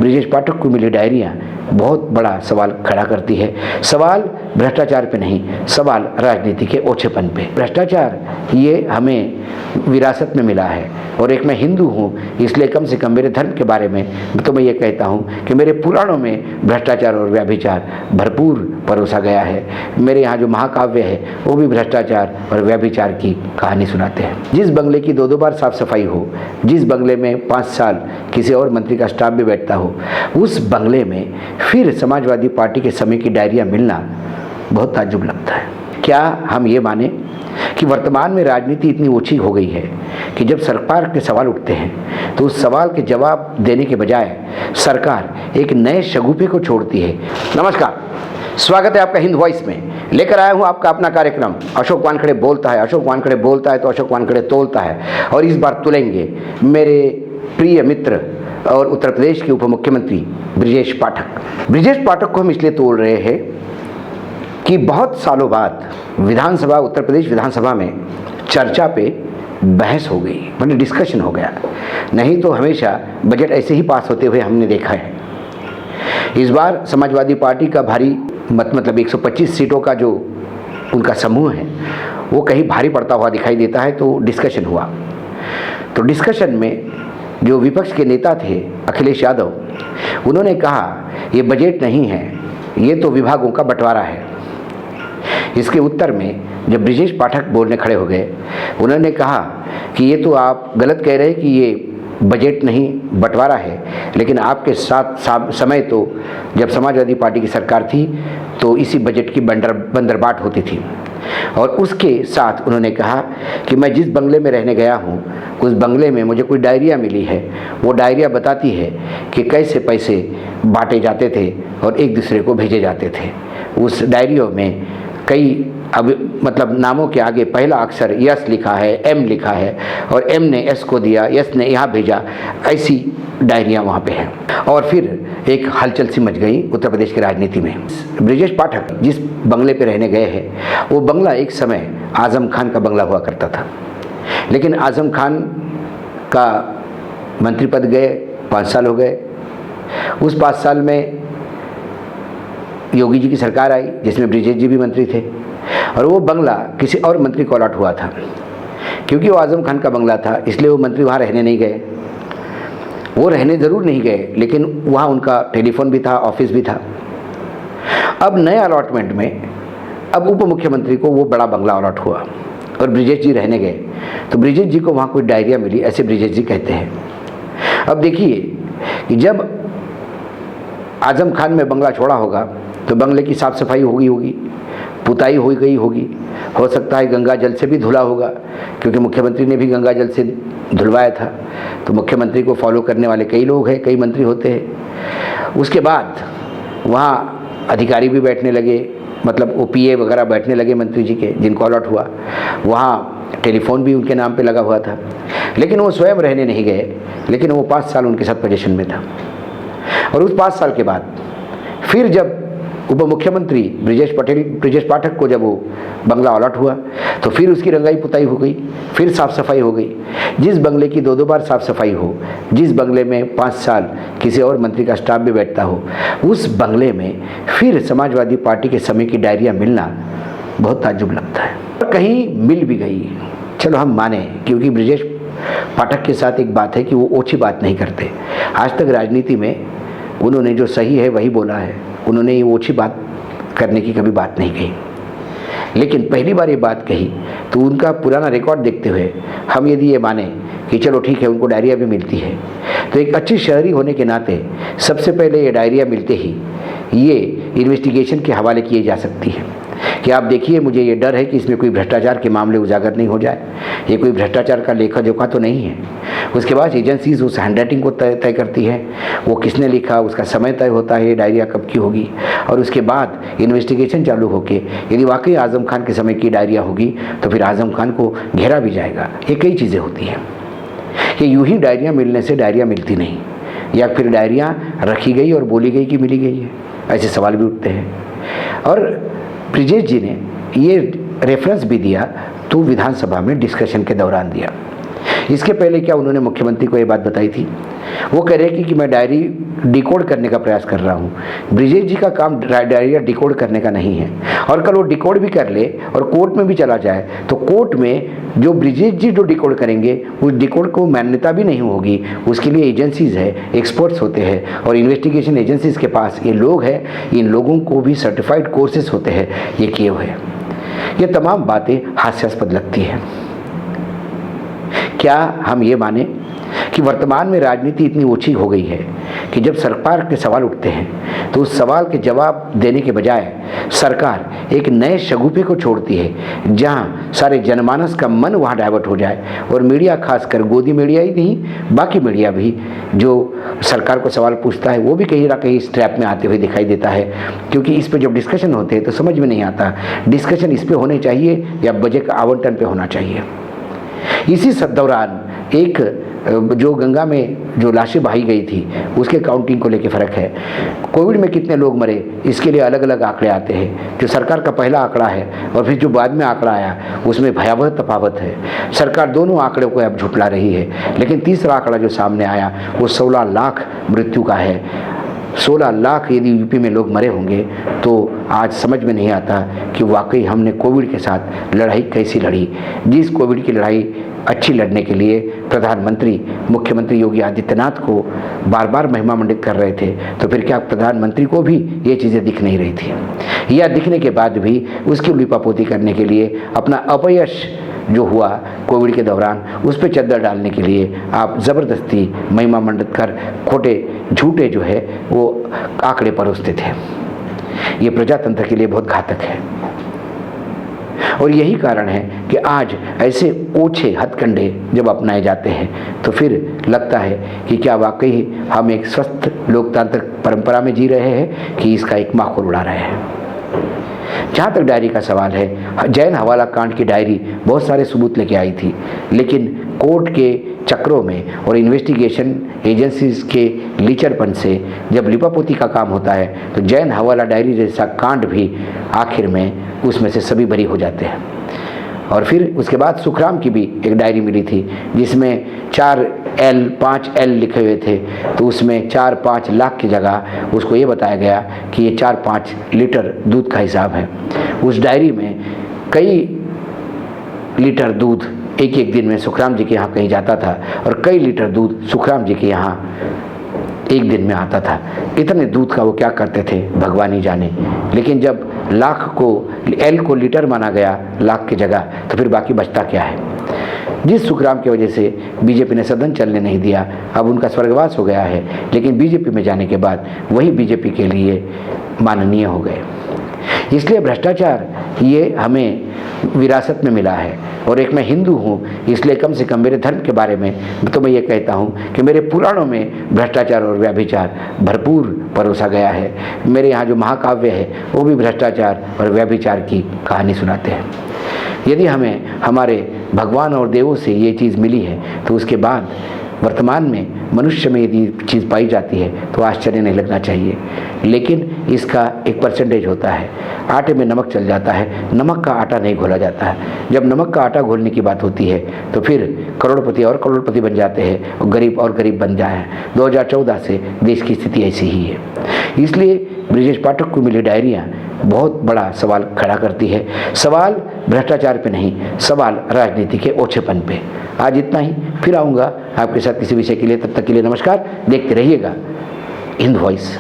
ब्रिजेश पाठक को मिली डायरियां बहुत बड़ा सवाल खड़ा करती है। सवाल भ्रष्टाचार पे नहीं, सवाल राजनीति के ओछेपन पे। भ्रष्टाचार ये हमें विरासत में मिला है, और एक मैं हिंदू हूँ इसलिए कम से कम मेरे धर्म के बारे में तो मैं ये कहता हूँ कि मेरे पुराणों में भ्रष्टाचार और व्यभिचार भरपूर परोसा गया है। मेरे यहाँ जो महाकाव्य है वो भी भ्रष्टाचार और व्यभिचार की कहानी सुनाते हैं। जिस बंगले की दो बार साफ सफाई हो, जिस बंगले में 5 साल किसी और मंत्री का स्टाफ भी बैठता हो, उस बंगले में फिर समाजवादी पार्टी के समय की डायरिया मिलना बहुत ताज्जुब लगता है। क्या हम ये माने कि वर्तमान में राजनीति इतनी ओछी हो गई है कि जब सरकार के सवाल उठते हैं तो उस सवाल के जवाब देने के बजाय सरकार एक नए शगुफे को छोड़ती है। नमस्कार, स्वागत है आपका हिंद वॉइस में। लेकर आया हूं आपका अपना कार्यक्रम अशोक वानखेड़े बोलता है। अशोक वानखेड़े बोलता है तो अशोक वानखेड़े तोलता है, और इस बार तुलेंगे मेरे प्रिय मित्र और उत्तर प्रदेश के उप मुख्यमंत्री ब्रिजेश पाठक। ब्रिजेश पाठक को हम इसलिए तोल रहे हैं कि बहुत सालों बाद विधानसभा, उत्तर प्रदेश विधानसभा में चर्चा पे बहस हो गई, मतलब डिस्कशन हो गया। नहीं तो हमेशा बजट ऐसे ही पास होते हुए हमने देखा है। इस बार समाजवादी पार्टी का भारी मतलब 125 सीटों का जो उनका समूह है वो कहीं भारी पड़ता हुआ दिखाई देता है, तो डिस्कशन हुआ। तो डिस्कशन में जो विपक्ष के नेता थे अखिलेश यादव, उन्होंने कहा ये बजट नहीं है, ये तो विभागों का बंटवारा है। इसके उत्तर में जब ब्रिजेश पाठक बोलने खड़े हो गए, उन्होंने कहा कि ये तो आप गलत कह रहे हैं कि ये बजट नहीं बंटवारा है, लेकिन आपके साथ समय तो जब समाजवादी पार्टी की सरकार थी तो इसी बजट की बंदरबाट होती थी। और उसके साथ उन्होंने कहा कि मैं जिस बंगले में रहने गया हूँ उस बंगले में मुझे कोई डायरिया मिली है, वो डायरिया बताती है कि कैसे पैसे बांटे जाते थे और एक दूसरे को भेजे जाते थे। उस डायरियों में कई मतलब नामों के आगे पहला अक्षर यस लिखा है, एम लिखा है, और एम ने एस को दिया, यस ने यहाँ भेजा, ऐसी डायरियाँ वहाँ पे हैं। और फिर एक हलचल सी मच गई उत्तर प्रदेश की राजनीति में। ब्रिजेश पाठक जिस बंगले पे रहने गए हैं वो बंगला एक समय आजम खान का बंगला हुआ करता था, लेकिन आजम खान का मंत्री पद गए, 5 साल हो गए। उस 5 साल में योगी जी की सरकार आई जिसमें ब्रिजेश जी भी मंत्री थे, और वो बंगला किसी और मंत्री को अलॉट हुआ था। क्योंकि वो आजम खान का बंगला था इसलिए वो मंत्री वहाँ रहने नहीं गए। वो रहने ज़रूर नहीं गए, लेकिन वहाँ उनका टेलीफोन भी था, ऑफिस भी था। अब नए अलॉटमेंट में अब उप मुख्यमंत्री को वो बड़ा बंगला अलॉट हुआ और ब्रिजेश जी रहने गए, तो ब्रिजेश जी को वहाँ कोई डायरिया मिली, ऐसे ब्रिजेश जी कहते हैं। अब देखिए कि जब आजम खान में बंगला छोड़ा होगा तो बंगले की साफ़ सफाई होगी, पुताई हो गई होगी, हो सकता है गंगा जल से भी धुला होगा, क्योंकि मुख्यमंत्री ने भी गंगा जल से धुलवाया था। तो मुख्यमंत्री को फॉलो करने वाले कई लोग हैं, कई मंत्री होते हैं। उसके बाद वहाँ अधिकारी भी बैठने लगे, मतलब OPA वगैरह बैठने लगे मंत्री जी के, जिनको अलॉट हुआ। वहाँ टेलीफोन भी उनके नाम पे लगा हुआ था, लेकिन वो स्वयं रहने नहीं गए, लेकिन वो 5 साल उनके साथ पोजीशन में था। और उस 5 साल के बाद फिर जब उप मुख्यमंत्री ब्रिजेश पाठक को जब वो बंगला अलॉट हुआ तो फिर उसकी रंगाई पुताई हो गई, फिर साफ़ सफाई हो गई। जिस बंगले की 2 बार साफ़ सफाई हो, जिस बंगले में 5 साल किसी और मंत्री का स्टाफ भी बैठता हो, उस बंगले में फिर समाजवादी पार्टी के समय की डायरिया मिलना बहुत ताज्जुब लगता है। और कहीं मिल भी गई, चलो हम माने, क्योंकि ब्रिजेश पाठक के साथ एक बात है कि वो ओछी बात नहीं करते। आज तक राजनीति में उन्होंने जो सही है वही बोला है, उन्होंने ये ओछी बात करने की कभी बात नहीं कही। लेकिन पहली बार ये बात कही तो उनका पुराना रिकॉर्ड देखते हुए हम यदि ये माने कि चलो ठीक है, उनको डायरिया भी मिलती है, तो एक अच्छे शहरी होने के नाते सबसे पहले ये डायरिया मिलते ही ये इन्वेस्टिगेशन के हवाले किए जा सकती है कि आप देखिए, मुझे ये डर है कि इसमें कोई भ्रष्टाचार के मामले उजागर नहीं हो जाए, ये कोई भ्रष्टाचार का लेखा जोखा तो नहीं है। उसके बाद एजेंसीज उस हैंडराइटिंग को तय करती है, वो किसने लिखा, उसका समय तय होता है, डायरिया कब की होगी, और उसके बाद इन्वेस्टिगेशन चालू होके यदि वाकई आजम खान के समय की डायरिया होगी तो फिर आजम खान को घेरा भी जाएगा। ये कई चीज़ें होती हैं कि यूँ ही डायरिया मिलने से डायरिया मिलती नहीं, या फिर डायरिया रखी गई और बोली गई कि मिली गई है, ऐसे सवाल भी उठते हैं। और ब्रिजेश जी ने ये रेफरेंस भी दिया तो विधानसभा में डिस्कशन के दौरान दिया इसके पहले क्या उन्होंने मुख्यमंत्री को ये बात बताई थी? वो कह रहे कि मैं डायरी डिकोड करने का प्रयास कर रहा हूँ। ब्रिजेश जी का काम डायरी डिकोड करने का नहीं है, और कल वो डिकोड भी कर ले और कोर्ट में भी चला जाए तो कोर्ट में जो ब्रिजेश जी जो डिकोड करेंगे उस डिकोड को मान्यता भी नहीं होगी। उसके लिए एजेंसीज है, एक्सपर्ट्स होते हैं, और इन्वेस्टिगेशन एजेंसीज के पास ये लोग हैं, इन लोगों को भी सर्टिफाइड कोर्सेज होते हैं, ये किए हुए हैं। ये तमाम बातें हास्यास्पद लगती है। क्या हम ये माने कि वर्तमान में राजनीति इतनी ओछी हो गई है कि जब सरकार के सवाल उठते हैं तो उस सवाल के जवाब देने के बजाय सरकार एक नए शगुफे को छोड़ती है, जहां सारे जनमानस का मन वहां डाइवर्ट हो जाए, और मीडिया, खासकर गोदी मीडिया ही नहीं, बाकी मीडिया भी जो सरकार को सवाल पूछता है वो भी कहीं ना कहीं इस ट्रैप में आते हुए दिखाई देता है। क्योंकि इस पर जब डिस्कशन होते हैं तो समझ में नहीं आता डिस्कशन इस पर होने चाहिए या बजट आवंटन पे होना चाहिए। इसी दौरान एक जो गंगा में जो लाशें बहाई गई थी उसके काउंटिंग को लेकर फ़र्क है। कोविड में कितने लोग मरे इसके लिए अलग अलग आंकड़े आते हैं। जो सरकार का पहला आंकड़ा है और फिर जो बाद में आंकड़ा आया उसमें भयावह तफावत है। सरकार दोनों आंकड़ों को अब झुठला रही है, लेकिन तीसरा आंकड़ा जो सामने आया वो 16 लाख मृत्यु का है। 16 लाख यदि यूपी में लोग मरे होंगे तो आज समझ में नहीं आता कि वाकई हमने कोविड के साथ लड़ाई कैसी लड़ी। जिस कोविड की लड़ाई अच्छी लड़ने के लिए प्रधानमंत्री मुख्यमंत्री योगी आदित्यनाथ को बार बार महिमा मंडित कर रहे थे, तो फिर क्या प्रधानमंत्री को भी ये चीज़ें दिख नहीं रही थी? या दिखने के बाद भी उसकी लिपापोती करने के लिए अपना अपयश जो हुआ कोविड के दौरान उस पर चद्दर डालने के लिए आप ज़बरदस्ती महिमा मंडित कर खोटे झूठे जो है वो आंकड़े परोसते थे। ये प्रजातंत्र के लिए बहुत घातक है, और यही कारण है कि आज ऐसे ओछे हथकंडे जब अपनाए जाते हैं तो फिर लगता है कि क्या वाकई हम एक स्वस्थ लोकतांत्रिक परंपरा में जी रहे हैं कि इसका एक माखौल उड़ा रहे हैं। जहाँ तक डायरी का सवाल है, जैन हवाला कांड की डायरी बहुत सारे सबूत लेके आई थी, लेकिन कोर्ट के चक्रों में और इन्वेस्टिगेशन एजेंसीज के लीचरपन से जब लिपापोती का काम होता है तो जैन हवाला डायरी जैसा कांड भी आखिर में उसमें से सभी बरी हो जाते हैं। और फिर उसके बाद सुखराम की भी एक डायरी मिली थी जिसमें 4L 5L लिखे हुए थे, तो उसमें 4-5 लाख की जगह उसको ये बताया गया कि ये 4-5 लीटर दूध का हिसाब है। उस डायरी में कई लीटर दूध एक एक दिन में सुखराम जी के यहाँ कहीं जाता था और कई लीटर दूध सुखराम जी के यहाँ एक दिन में आता था। इतने दूध का वो क्या करते थे भगवान ही जाने। लेकिन जब लाख को एल को लीटर माना गया लाख की जगह, तो फिर बाकी बचता क्या है? जिस सुखराम की वजह से बीजेपी ने सदन चलने नहीं दिया, अब उनका स्वर्गवास हो गया है, लेकिन बीजेपी में जाने के बाद वही बीजेपी के लिए माननीय हो गए। इसलिए भ्रष्टाचार ये हमें विरासत में मिला है, और एक मैं हिंदू हूँ इसलिए कम से कम मेरे धर्म के बारे में तो मैं ये कहता हूँ कि मेरे पुराणों में भ्रष्टाचार और व्यभिचार भरपूर परोसा गया है। मेरे यहाँ जो महाकाव्य है वो भी भ्रष्टाचार और व्यभिचार की कहानी सुनाते हैं। यदि हमें हमारे भगवान और देवों से ये चीज़ मिली है तो उसके बाद वर्तमान में मनुष्य में यदि चीज़ पाई जाती है तो आश्चर्य नहीं लगना चाहिए, लेकिन इसका एक परसेंटेज होता है। आटे में नमक चल जाता है, नमक का आटा नहीं घोला जाता है। जब नमक का आटा घोलने की बात होती है तो फिर करोड़पति और करोड़पति बन जाते हैं और गरीब बन जाए हैं। 2014 से देश की स्थिति ऐसी ही है। इसलिए ब्रिजेश पाठक को मिली डायरियाँ बहुत बड़ा सवाल खड़ा करती है। सवाल भ्रष्टाचार पे नहीं, सवाल राजनीति के ओछेपन पे। आज इतना ही, फिर आऊँगा आपके साथ किसी विषय के लिए। तब तक के लिए नमस्कार। देखते रहिएगा हिंद वॉइस।